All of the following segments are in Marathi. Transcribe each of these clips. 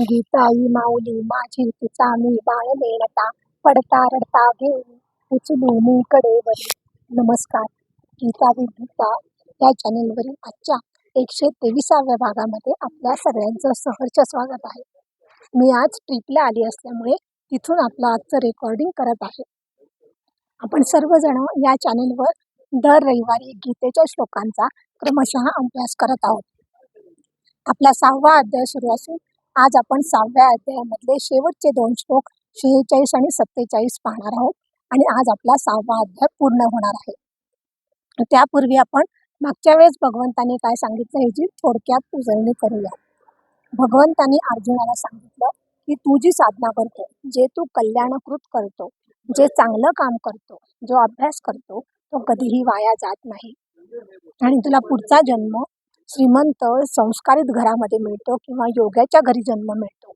गीताई माऊली माझी तिचा मी बाळ नेणता पडता रडता घेऊन उचलू मी कडेवरी. नमस्कार. गीता विद्युता या चॅनेलवरील आजच्या 123व्या भागामध्ये आपल्या सगळ्यांचं सहर्ष स्वागत आहे. मी आज ट्रिपला आली असल्यामुळे तिथून आपलं आजचं रेकॉर्डिंग करत आहे. आपण सर्वजण या चॅनेलवर दर रविवारी गीतेच्या श्लोकांचा क्रमशः अभ्यास करत आहोत. आपला 6वा अध्याय सुरू असून आज आपण 6व्या अध्यायामधले शेवटचे 2 श्लोक 46 आणि 47 पाहणार आहोत आणि आज आपला 6वा अध्याय पूर्ण होणार आहे. त्यापूर्वी आपण मागच्या वेळेस भगवंतांनी काय सांगितलं ह्याची थोडक्यात उजळणी करूया. भगवंतांनी अर्जुनाला सांगितलं की तू जी साधना करतो, जे तू कल्याणकृत करतो, जे चांगलं काम करतो, जो अभ्यास करतो तो कधीही वाया जात नाही आणि तुला पुढचा जन्म श्रीमंत संस्कारित घरामध्ये मिळतो किंवा योग्याच्या घरी जन्म मिळतो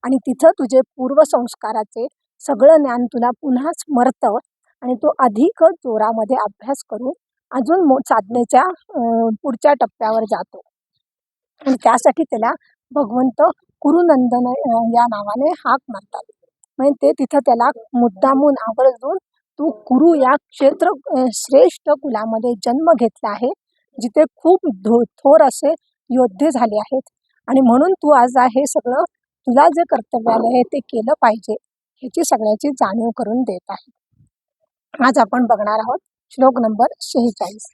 आणि तिथं तुझे पूर्वसंस्काराचे सगळं ज्ञान तुला पुन्हा स्मरतं आणि तो अधिक जोरामध्ये अभ्यास करून अजून साधनेच्या पुढच्या टप्प्यावर जातो आणि त्यासाठी त्याला भगवंत कुरुनंदन या नावाने हाक मारतात. म्हणजे ते तिथं त्याला मुद्दामून आवर्जून तू कुरु या क्षेत्र श्रेष्ठ कुलामध्ये जन्म घेतला आहे, जिथे खूप थोर असे योद्धे झाले आहेत आणि म्हणून तू आज हे सगळं तुला जे कर्तव्य आलं आहे ते केलं पाहिजे ह्याची सगळ्याची जाणीव करून देत आहे. आज आपण बघणार आहोत श्लोक नंबर 46.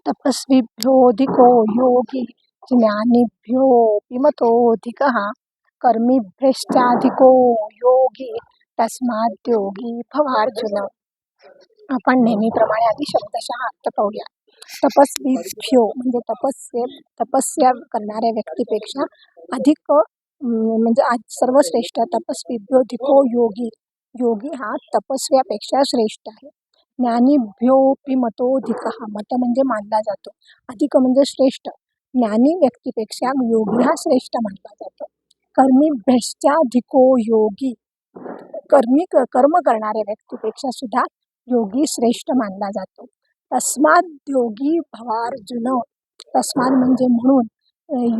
तपस्विभ्योऽधिको योगी ज्ञानिभ्योऽपि मतोऽधिकः कर्मिभ्यश्चाधिको योगी तस्माद्योगी भवार्जुन. आपण नेहमीप्रमाणे आधी शब्दशः अर्थ पाहूया. तपस्वीभ्यो म्हणजे तपस्या करणाऱ्या व्यक्तीपेक्षा अधिक म्हणजे आज सर्वश्रेष्ठ. तपस्वीभ्यो अधिको योगी, योगी हा तपस्व्यापेक्षा श्रेष्ठ आहे. ज्ञानीभ्योऽपि मतोऽधिकः, मत म्हणजे मानला जातो, अधिक म्हणजे श्रेष्ठ. ज्ञानी व्यक्तीपेक्षा योगी हा श्रेष्ठ मानला जातो. कर्मिभ्यश्चाधिको योगी, कर्म करणाऱ्या व्यक्तीपेक्षा सुद्धा योगी श्रेष्ठ मानला जातो. तस्माद योगी भवार्जुन, तस्माद म्हणजे म्हणून,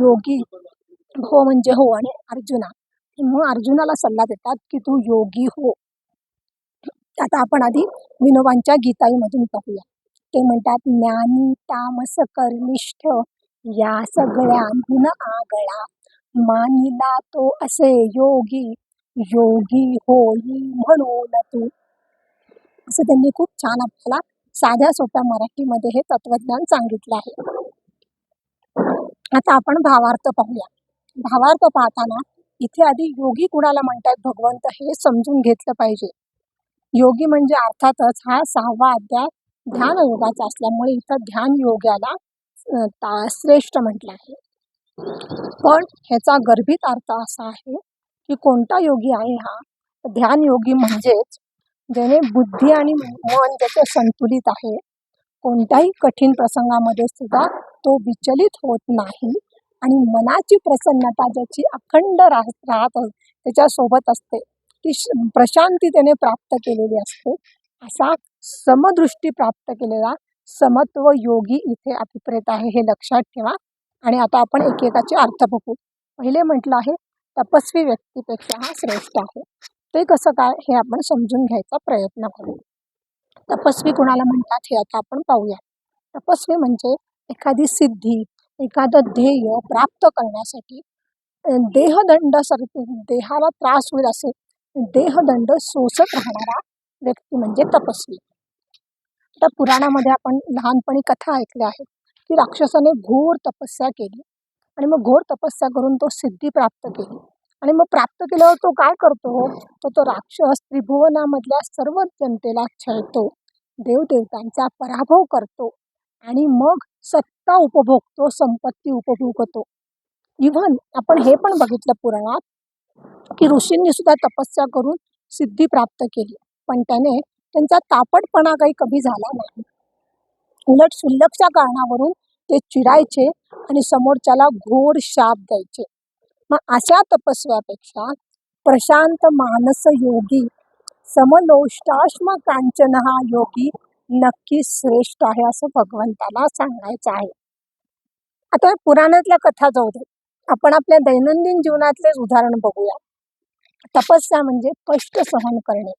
योगी हो म्हणजे हो आणि अर्जुना म्हणून अर्जुनाला सल्ला देतात की तू योगी हो. आता आपण आधी विनोबांच्या गीताईमधून पाहूया. ते म्हणतात ज्ञानी तामस कर्निष्ठ या सगळ्यांहून आगळा मानिला तो असे योगी, योगी होई म्हणून तू. असं त्यांनी खूप छान आपल्याला साध्या सोप्या मराठीमध्ये हे तत्वज्ञान सांगितलं आहे. आता आपण भावार्थ पाहूया. भावार्थ पाहताना इथे आधी योगी कुणाला म्हणतात भगवंत हे समजून घेतलं पाहिजे. योगी म्हणजे अर्थातच हा 6वा अध्याय ध्यान योगाचा असल्यामुळे इथं ध्यान योग्याला श्रेष्ठ म्हटलं आहे. पण ह्याचा गर्भित अर्थ असा आहे की कोणता योगी आहे हा? ध्यान योगी म्हणजेच ज्याने बुद्धी आणि मन ज्याचं संतुलित आहे, कोणत्याही कठीण प्रसंगामध्ये सुद्धा तो विचलित होत नाही आणि मनाची प्रसन्नता ज्याची अखंड राहत त्याच्यासोबत असते, ती प्रशांती त्याने प्राप्त केलेली असते. असा समदृष्टी प्राप्त केलेला समत्व योगी इथे अभिप्रेत आहे, हे लक्षात ठेवा. आणि आता आपण एकेकाचे अर्थ बघू. पहिले म्हटलं आहे तपस्वी व्यक्तीपेक्षा हा श्रेष्ठ आहे. ते कसं काय हे आपण समजून घ्यायचा प्रयत्न करू. तपस्वी कुणाला म्हणतात हे आता आपण पाहूया. तपस्वी म्हणजे एखादी सिद्धी, एखादं ध्येय प्राप्त करण्यासाठी देहदंड देहाला त्रास होईल असे देहदंड सोसत राहणारा व्यक्ती म्हणजे तपस्वी. आता पुराणामध्ये आपण लहानपणी कथा ऐकल्या आहेत की राक्षसाने घोर तपस्या केली आणि मग घोर तपस्या करून तो सिद्धी प्राप्त केली आणि मग प्राप्त केल्यावर तो काय करतो, तो राक्षस त्रिभुवनामधल्या सर्व जनतेला छळतो, देवदेवतांचा पराभव करतो आणि मग सत्ता उपभोगतो, संपत्ती उपभोगतो. इव्हन आपण हे पण बघितलं पुराणात की ऋषींनी सुद्धा तपस्या करून सिद्धी प्राप्त केली, पण त्याने त्यांचा तापटपणा काही कमी झाला नाही. उलट क्षुल्लकच्या कारणावरून ते चिडायचे आणि समोरच्याला घोर शाप द्यायचे. मग अशा तपस्व्यापेक्षा प्रशांत मानस योगी समलोष्टाश्म कांचन हा योगी नक्की श्रेष्ठ आहे असं भगवंताला सांगायचं आहे. आता पुराणातल्या कथा जाऊ दे, आपण आपल्या दैनंदिन जीवनातलेच उदाहरण बघूया. तपस्या म्हणजे कष्ट सहन करणे.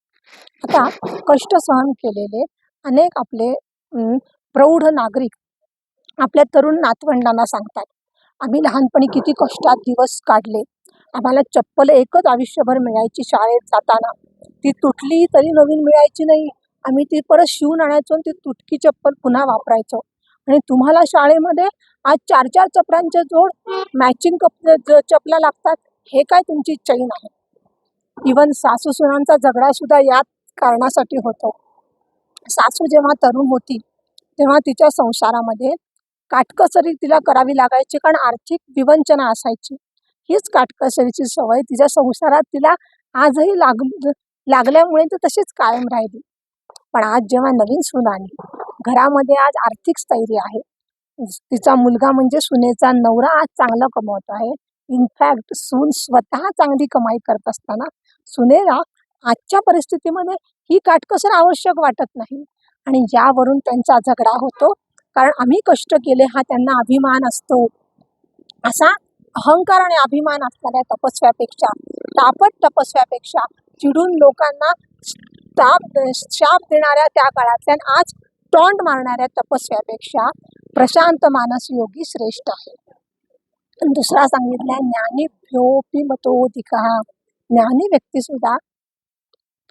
आता कष्ट सहन केलेले अनेक आपले प्रौढ नागरिक आपल्या तरुण नातवंडांना सांगतात, आम्ही लहानपणी किती कष्टात दिवस काढले. आम्हाला चप्पल एकच आयुष्यभर मिळायची शाळेत जाताना. ती तुटली तरी नवीन मिळायची नाही. आम्ही ती परत शिवून आणायचो आणि ती तुटकी चप्पल पुन्हा वापरायचो. आणि तुम्हाला शाळेमध्ये आज 4-4 चपलांचे जोड मॅचिंग चपला लागतात. हे काय तुमची चैन आहे? इवन सासू-सुनांचा झगडा सुद्धा याच कारणासाठी होतो. सासू जेव्हा तरुण होती, तेव्हा तिच्या संसारामध्ये काटकसरी तिला करावी लागायची, कारण आर्थिक विवंचना असायची. हीच काटकसरीची सवय तिच्या संसारात तिला आजही लागल्यामुळे ती तशीच कायम राहिली. पण आज जेव्हा नवीन सून आली, घरामध्ये आज आर्थिक स्थैर्य आहे. तिचा मुलगा म्हणजे सुनेचा नवरा आज चांगला कमवत आहे. इनफॅक्ट सून स्वतः चांगली कमाई करत असताना सुनेला आजच्या परिस्थितीमध्ये ही काटकसर आवश्यक वाटत नाही. आणि यावरून त्यांचा झगडा होतो, कारण आम्ही कष्ट केले हा त्यांना अभिमान असतो. असा अहंकार आणि अभिमान असणाऱ्या तपस्व्यापेक्षा, तापट तपस्व्यापेक्षा, चिडून लोकांना शाप देणाऱ्या त्या काळातल्या आज टॉन्ट मारणाऱ्या तपस्व्यापेक्षा प्रशांत मानस योगी श्रेष्ठ आहे. दुसरा सांगितलाय ज्ञानीभ्योऽपि मतोऽधिकः. ज्ञानी व्यक्ती सुद्धा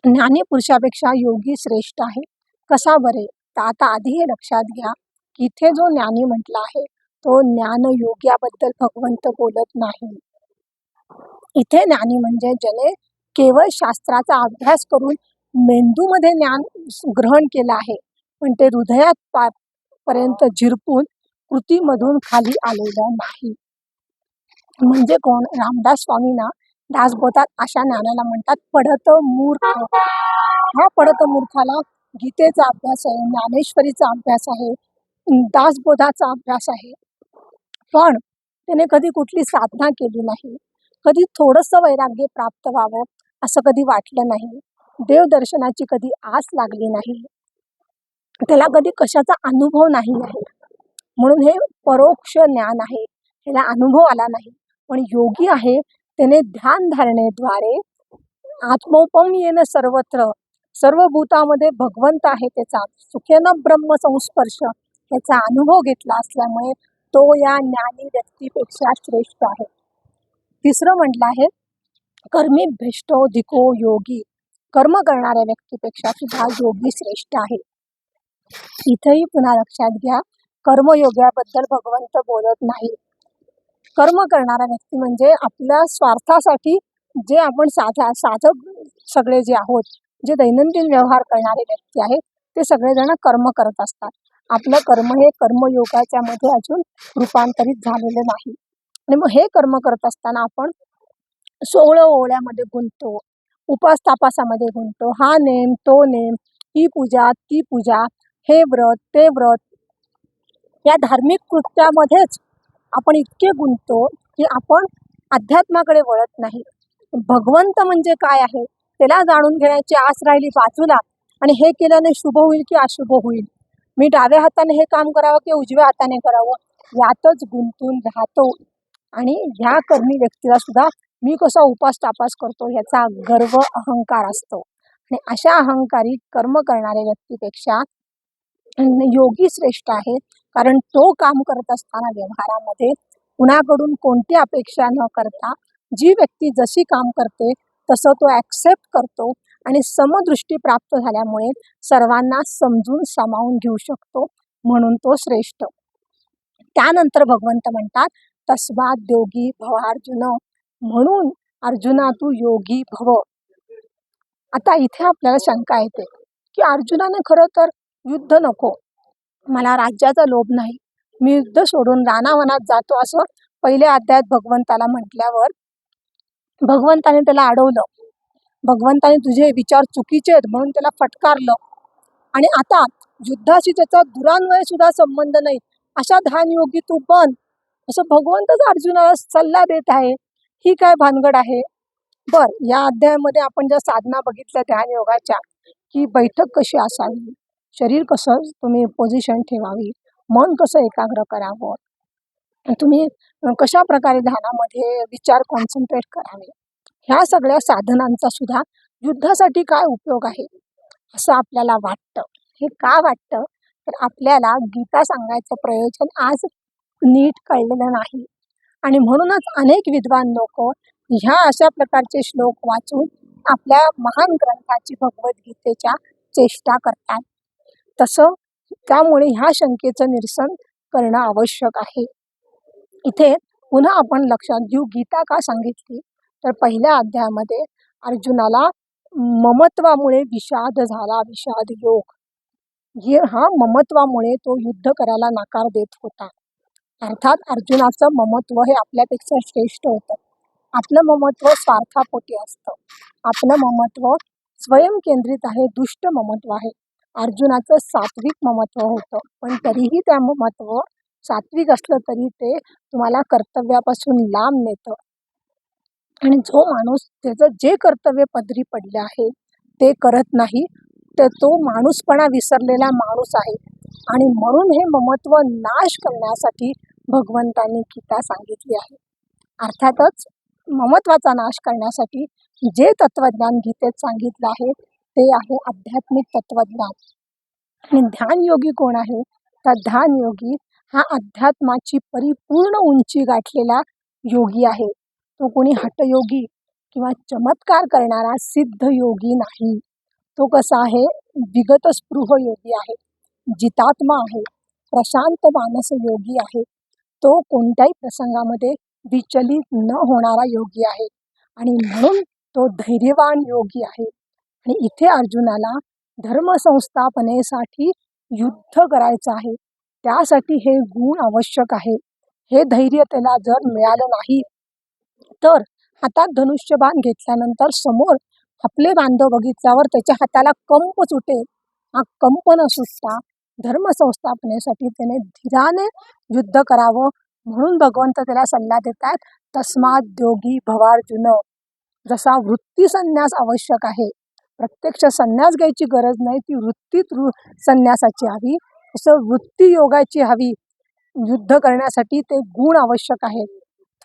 ज्ञानी पुरुषापेक्षा योगी श्रेष्ठ आहे. कसा बरे? तर आता आधी हे लक्षात घ्या की इथे जो ज्ञानी म्हटला आहे तो ज्ञान योग्याबद्दल भगवंत बोलत नाही. इथे ज्ञानी म्हणजे ज्याने केवळ शास्त्राचा अभ्यास करून मेंदूमध्ये ज्ञान ग्रहण केलं आहे, पण ते हृदयात पर्यंत झिरपून कृतीमधून खाली आलेलं नाही. म्हणजे कोण? रामदास स्वामींना दासबोधात अशा ज्ञानाला म्हणतात पढत मूर्ख. हा पढत मूर्खाला गीतेचा अभ्यास आहे, ज्ञानेश्वरीचा अभ्यास आहे, दासबोधाचा अभ्यास आहे, पण त्याने कधी कुठली साधना केली नाही, कधी थोडंसं वैराग्य प्राप्त व्हावं असं कधी वाटलं नाही, देवदर्शनाची कधी आस लागली नाही, त्याला कधी कशाचा अनुभव नाही आहे. म्हणून हे परोक्ष ज्ञान आहे, त्याला अनुभव आला नाही. पण योगी आहे, त्याने ध्यान धारणेद्वारे आत्मोपम्येन सर्वत्र, सर्व भूतामध्ये भगवंत आहे त्याचा सुखेन ब्रह्म संस्पर्श याचा अनुभव घेतला असल्यामुळे तो या ज्ञानी व्यक्तीपेक्षा श्रेष्ठ आहे. तिसरं म्हटलं आहे कर्मी भ्रष्टोधिको योगी. कर्म करणाऱ्या व्यक्तीपेक्षा सुद्धा योगी श्रेष्ठ आहे. इथेही पुन्हा लक्षात घ्या, कर्मयोगाबद्दल भगवंत बोलत नाही. कर्म करणारा व्यक्ती म्हणजे आपल्या स्वार्थासाठी जे आपण साधक सगळे जे आहोत, जे दैनंदिन व्यवहार करणारे व्यक्ती आहेत, ते सगळेजण कर्म करत असतात. आपलं कर्म हे कर्मयोगाच्या मध्ये अजून रूपांतरित झालेलं नाही. आणि मग हे कर्म करत असताना आपण सोहळं ओवळ्यामध्ये गुंततो, उपास तापासामध्ये गुंततो, हा नेम तो नेम, ही पूजा ती पूजा, हे व्रत ते व्रत, या धार्मिक कृत्यामध्येच आपण इतके गुंततो की आपण अध्यात्माकडे वळत नाही. भगवंत म्हणजे काय आहे त्याला जाणून घेण्याची आस राहिली बाजूला, आणि हे केल्याने शुभ होईल की अशुभ होईल, मी डाव्या हाताने हे काम करावं की उजव्या हाताने करावं, यातच गुंतून राहतो. आणि ह्या कर्मी व्यक्तीला सुद्धा मी कसा उपास तापास करतो याचा गर्व अहंकार असतो. आणि अशा अहंकारी कर्म करणाऱ्या व्यक्तीपेक्षा योगी श्रेष्ठ आहे, कारण तो काम करत असताना व्यवहारामध्ये कुणाकडून कोणती अपेक्षा न करता जी व्यक्ती जशी काम करते तसं तो ॲक्सेप्ट करतो आणि समदृष्टी प्राप्त झाल्यामुळे सर्वांना समजून सामावून घेऊ शकतो, म्हणून तो श्रेष्ठ. त्यानंतर भगवंत म्हणतात तस्मात् योगी भव अर्जुन. म्हणून अर्जुना तू योगी भव. आता इथे आपल्याला शंका येते की अर्जुनाने खरं तर युद्ध नको, मला राज्याचा लोभ नाही, मी युद्ध सोडून रानावनात जातो असं पहिल्या अध्यायात भगवंताला म्हटल्यावर भगवंताने त्याला अडवलं. भगवंताने तुझे विचार चुकीचे आहेत म्हणून त्याला फटकारलं. आणि आता युद्धाशी त्याचा दुरान्वय सुद्धा संबंध नाही अशा ध्यानयोगी तू बन, असं भगवंतच अर्जुनाला सल्ला देत आहे. ही काय भानगड आहे? बर, या अध्यायामध्ये आपण ज्या साधना बघितल्या ध्यानयोगाच्या, की बैठक कशी असावी, शरीर कसं तुम्ही पोझिशन ठेवावी, मन कसं एकाग्र करावं, तुम्ही कशा प्रकारे ध्यानामध्ये विचार कॉन्सन्ट्रेट करावे, ह्या सगळ्या साधनांचा सुद्धा युद्धासाठी काय उपयोग आहे असं आपल्याला वाटतं. हे का वाटतं? तर आपल्याला गीता सांगायचं प्रयोजन आज नीट कळलेलं नाही आणि म्हणूनच अनेक विद्वान लोक ह्या अशा प्रकारचे श्लोक वाचून आपल्या महान ग्रंथाची भगवद्गीतेच्या चेष्टा करतात. तसं त्यामुळे ह्या शंकेचं निरसन करणं आवश्यक आहे. इथे पुन्हा आपण लक्षात घेऊ गीता का सांगितली, तर पहिल्या अध्यायामध्ये अर्जुनाला ममत्वामुळे विषाद झाला, विषाद योग. हा ममत्वामुळे तो युद्ध करायला नकार देत होता. अर्थात अर्जुनाचं ममत्व हे आपल्यापेक्षा श्रेष्ठ होतं. आपलं ममत्व स्वार्थापोटी असतं. आपलं ममत्व स्वयंकेंद्रित आहे, दुष्ट ममत्व आहे. अर्जुनाचं सात्विक ममत्व होतं, पण तरीही त्या ममत्व सात्विक असलं तरी ते तुम्हाला कर्तव्यापासून लांब नेतं. आणि जो माणूस त्याचं जे कर्तव्य पदरी पडले आहे ते करत नाही, तर तो माणूसपणा विसरलेला माणूस आहे. आणि म्हणून हे ममत्व नाश करण्यासाठी भगवंतांनी गीता सांगितली आहे. अर्थातच ममत्वाचा नाश करण्यासाठी जे तत्वज्ञान गीतेत सांगितलं आहे ते आहे आध्यात्मिक तत्वज्ञान. आणि ध्यान योगी कोण आहे? तर ध्यान योगी हा अध्यात्माची परिपूर्ण उंची गाठलेला योगी आहे. तो कोणी हठयोगी किंवा चमत्कार करणारा सिद्ध योगी नाही. तो कसा आहे? विगत स्पृह योगी आहे, जितात्मा आहे, प्रशांत मानस योगी आहे. तो कोणत्याही प्रसंगामध्ये विचलित न होणारा योगी आहे आणि म्हणून तो धैर्यवान योगी आहे. आणि इथे अर्जुनाला धर्म संस्थापनेसाठी युद्ध करायचं आहे, त्यासाठी हे गुण आवश्यक आहे. हे धैर्य त्याला जर मिळालं नाही तर हातात धनुष्यबाण घेतल्यानंतर समोर आपले बांधव बघितल्यावर त्याच्या हाताला कंप सुटेल. हा कंप न सुटता धर्म संस्थापनेसाठी त्याने धीराने युद्ध करावं. म्हणून भगवंत त्याला सल्ला देतात, तस्माद्योगी भवार्जुन. जसा वृत्ती संन्यास आवश्यक आहे, प्रत्यक्ष संन्यास घ्यायची गरज नाही, ती वृत्तीत संन्यासाची हवी, तसं वृत्ती योगाची हवी. युद्ध करण्यासाठी ते गुण आवश्यक आहेत.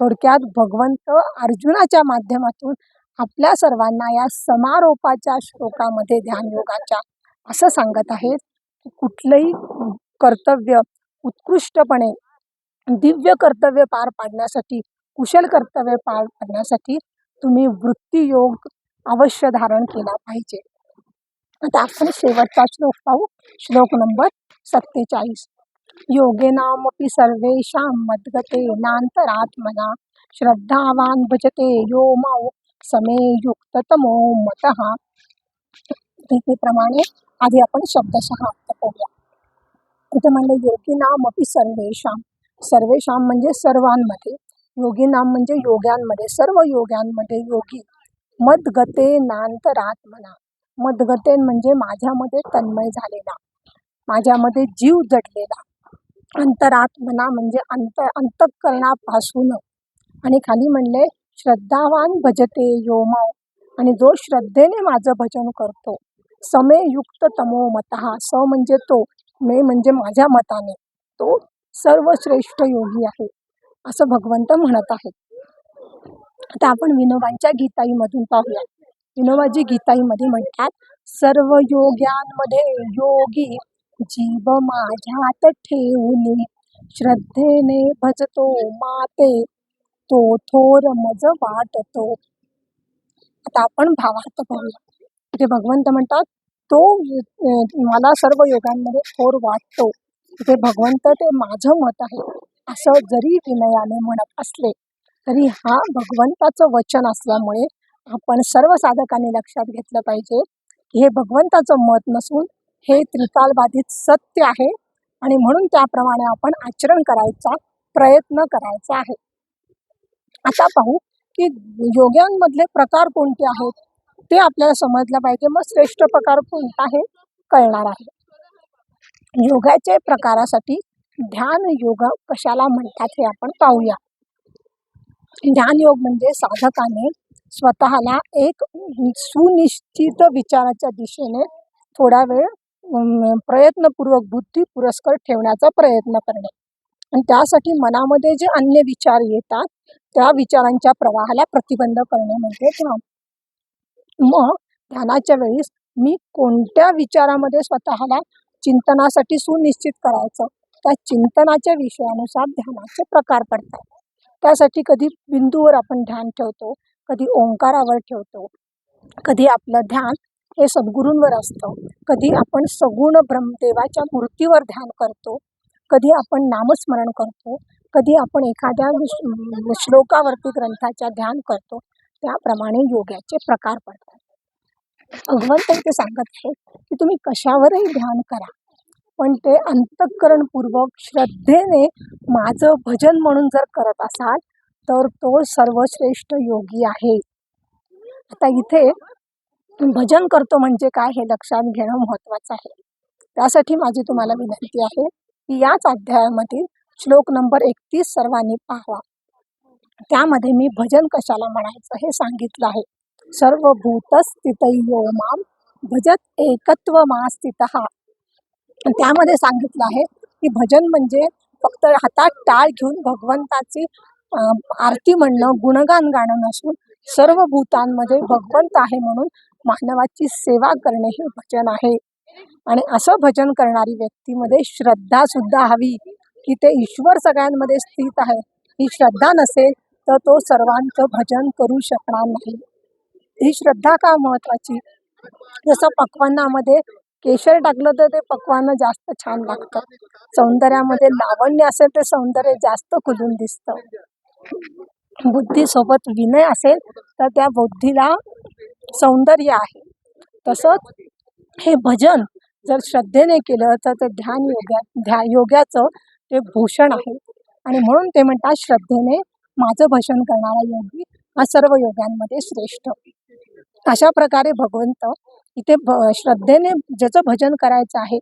थोडक्यात भगवंत अर्जुनाच्या माध्यमातून आपल्या सर्वांना या समारोपाच्या श्लोकामध्ये ध्यान योगाच्या असं सांगत आहेत की कुठलंही कर्तव्य उत्कृष्टपणे दिव्य कर्तव्य पार पाडण्यासाठी, कुशल कर्तव्य पार पाडण्यासाठी तुम्ही वृत्ती योग अवश्य धारण केला पाहिजे. आता आपण शेवटचा श्लोक पाहू, श्लोक नंबर 47. योगेनामपि सर्वेषां मद्गते नान्तरात्मना श्रद्धावान भजते यो मां समे युक्ततमो मतः. प्रमाणे आधी आपण शब्दशः अर्थ पाहूया. इथे म्हणले योगिनामपि सर्वेषां. सर्वेषां म्हणजे सर्वांमध्ये, योगिनाम म्हणजे योग्यांमध्ये, सर्व योग्यांमध्ये योगी. मद्गते नान्तरात्मना. मद्गते म्हणजे माझ्यामध्ये तन्मय झालेला, माझ्यामध्ये जीव जडलेला. अंतरात्मना म्हणजे अंतःकरणापासून. आणि खाली म्हणले श्रद्धावान भजते यो मां. आणि जो श्रद्धेने माझं भजन करतो. समे युक्त तमो मतः. स म्हणजे तो, मे म्हणजे माझ्या मताने, तो सर्वश्रेष्ठ योगी आहे असं भगवंत म्हणत आहेत. आता आपण विनोबांच्या गीताईमधून पाहूया. विनोबाजी गीताईमध्ये म्हणतात, सर्व योग्यांमध्ये योगी जीव माझ्यात ठेवून श्रद्धेने भजतो माते तो थोर मज वाटतो. आता आपण भावार्थ पाहूया. इथे भगवंत म्हणतात तो मला सर्व योगांमध्ये थोर वाटतो. इथे भगवंत ते माझं मत आहे असं जरी विनयाने म्हणत असले तरी हा भगवंताचं वचन असल्यामुळे आपण सर्व साधकांनी लक्षात घेतलं पाहिजे की हे भगवंताचं मत नसून हे त्रिकालबाधित सत्य आहे आणि म्हणून त्याप्रमाणे आपण आचरण करायचा प्रयत्न करायचा आहे. आता पाहू की योग्यांमधले प्रकार कोणते आहेत ते आपल्याला समजलं पाहिजे. मग श्रेष्ठ प्रकार कोणता आहे कळणार आहे. योगाचे प्रकारासाठी ध्यान योग कशाला म्हणतात हे आपण पाहूया. ध्यान योग म्हणजे साधकाने स्वतःला एक सुनिश्चित विचाराच्या दिशेने थोडा वेळ प्रयत्नपूर्वक बुद्धी पुरस्कर ठेवण्याचा प्रयत्न करणे. आणि त्यासाठी मनामध्ये जे अन्य विचार येतात त्या विचारांच्या प्रवाहाला प्रतिबंध करणे म्हणजे ध्यान. मग ध्यानाच्या वेळेस मी कोणत्या विचारामध्ये स्वतःला चिंतनासाठी सुनिश्चित करायचं, त्या चिंतनाच्या विषयानुसार ध्यानाचे प्रकार पडतात. त्यासाठी कधी बिंदूवर आपण ध्यान ठेवतो, कधी ओंकारावर ठेवतो, कधी आपलं ध्यान हे सद्गुरूंवर असतं, कधी आपण सगुण ब्रह्मदेवाच्या मूर्तीवर ध्यान करतो, कधी आपण नामस्मरण करतो, कधी आपण एखाद्या श्लोकावरती ग्रंथाच्या ध्यान करतो. त्याप्रमाणे योगाचे प्रकार पडतात. भगवंत इथे सांगत आहे की तुम्ही कशावरही ध्यान करा, पण ते अंतःकरणपूर्वक श्रद्धेने माझं भजन म्हणून जर करत असाल तर तो सर्वश्रेष्ठ योगी आहे. आता इथे भजन करतो म्हणजे काय हे लक्षात घेणं महत्त्वाचं आहे. त्यासाठी माझी तुम्हाला विनंती आहे की याच अध्यायामधील श्लोक नंबर 31 सर्वांनी पाहावा. त्यामध्ये मी भजन कशाला म्हणायचं हे सांगितलं आहे. सर्वभूतस्थितयो माम भजत एकत्वमास्थितः. त्यामध्ये सांगितलं आहे की भजन म्हणजे फक्त हातात टाळ घेऊन भगवंताची आरती म्हणणं, गुणगान गाणं नसून सर्व भूतांमध्ये भगवंत आहे म्हणून मानवाची सेवा करणे हे भजन आहे. आणि असं भजन करणारी व्यक्तीमध्ये श्रद्धा सुद्धा हवी की ते ईश्वर सगळ्यांमध्ये स्थित आहे. ही श्रद्धा नसेल तर तो सर्वांचं भजन करू शकणार नाही. ही श्रद्धा का महत्वाची? जसं पक्वान्नामध्ये केशर टाकलं तर ते पक्वान्न जास्त छान लागतं. सौंदर्यामध्ये लावण्य असेल ते सौंदर्य जास्त खुलून दिसतं. बुद्धीसोबत विनय असेल तर त्या बुद्धीला सौंदर्य आहे. तसंच हे भजन जर श्रद्धेने केलं तर ते योग्याचं ते भूषण आहे. आणि म्हणून ते म्हणतात श्रद्धेने माझं भजन करणारा योगी हा सर्व योग्यांमध्ये श्रेष्ठ. अशा प्रकारे भगवंत इथे श्रद्धेने ज्याचं भजन करायचं आहे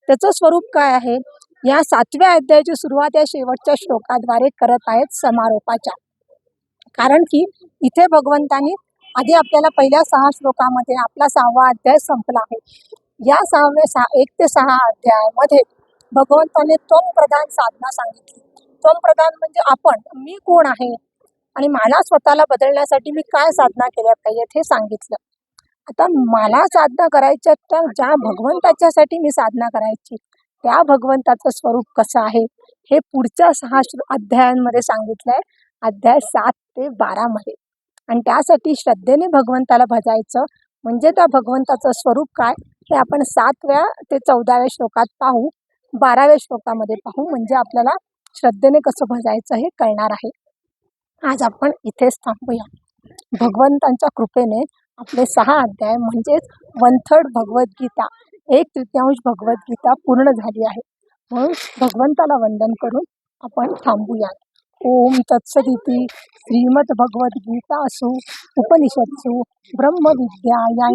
त्याचं स्वरूप काय आहे, या 7व्या अध्यायाची सुरुवात या शेवटच्या श्लोकाद्वारे करत आहेत समारोपाच्या. कारण की इथे भगवंतांनी आधी आपल्याला पहिल्या 6 श्लोकामध्ये आपला 6वा अध्याय संपला आहे. या 1 ते 6 अध्यायामध्ये भगवंताने त्वम प्रधान साधना सांगितली. त्वम प्रधान म्हणजे आपण, मी कोण आहे आणि मला स्वतःला बदलण्यासाठी मी काय साधना केल्या पाहिजेत हे सांगितलं. आता मला साधना करायच्या तर ज्या भगवंताच्यासाठी मी साधना करायची त्या भगवंताचं स्वरूप कसं आहे हे पुढच्या 6 अध्यायांमध्ये सांगितलंय, अध्याय 7 ते 12 मध्ये. आणि त्यासाठी श्रद्धेने भगवंताला भजायचं म्हणजे त्या भगवंताचं स्वरूप काय हे आपण 7व्या ते 14व्या श्लोकात पाहू, 12व्या श्लोकामध्ये पाहू, म्हणजे आपल्याला श्रद्धेने कसं भजायचं हे कळणार आहे. आज आपण इथेच थांबूया. भगवंतांच्या कृपेने आपले 6 अध्याय म्हणजेच 1/3 भगवद्गीता, 1/3 भगवद्गीता पूर्ण झाली आहे. म्हणून भगवंताला वंदन करून आपण थांबूया. ओम तत्सदिती श्रीमद्भगवद्गीतासु उपनिषत्सु ब्रह्मविद्यायां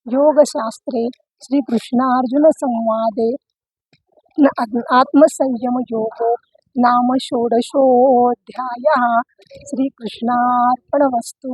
योगशास्त्रे श्रीकृष्णार्जुन संवादे आत्मसंयमयोगो नाम षोडशोऽध्यायः. श्रीकृष्णार्पणमस्तु.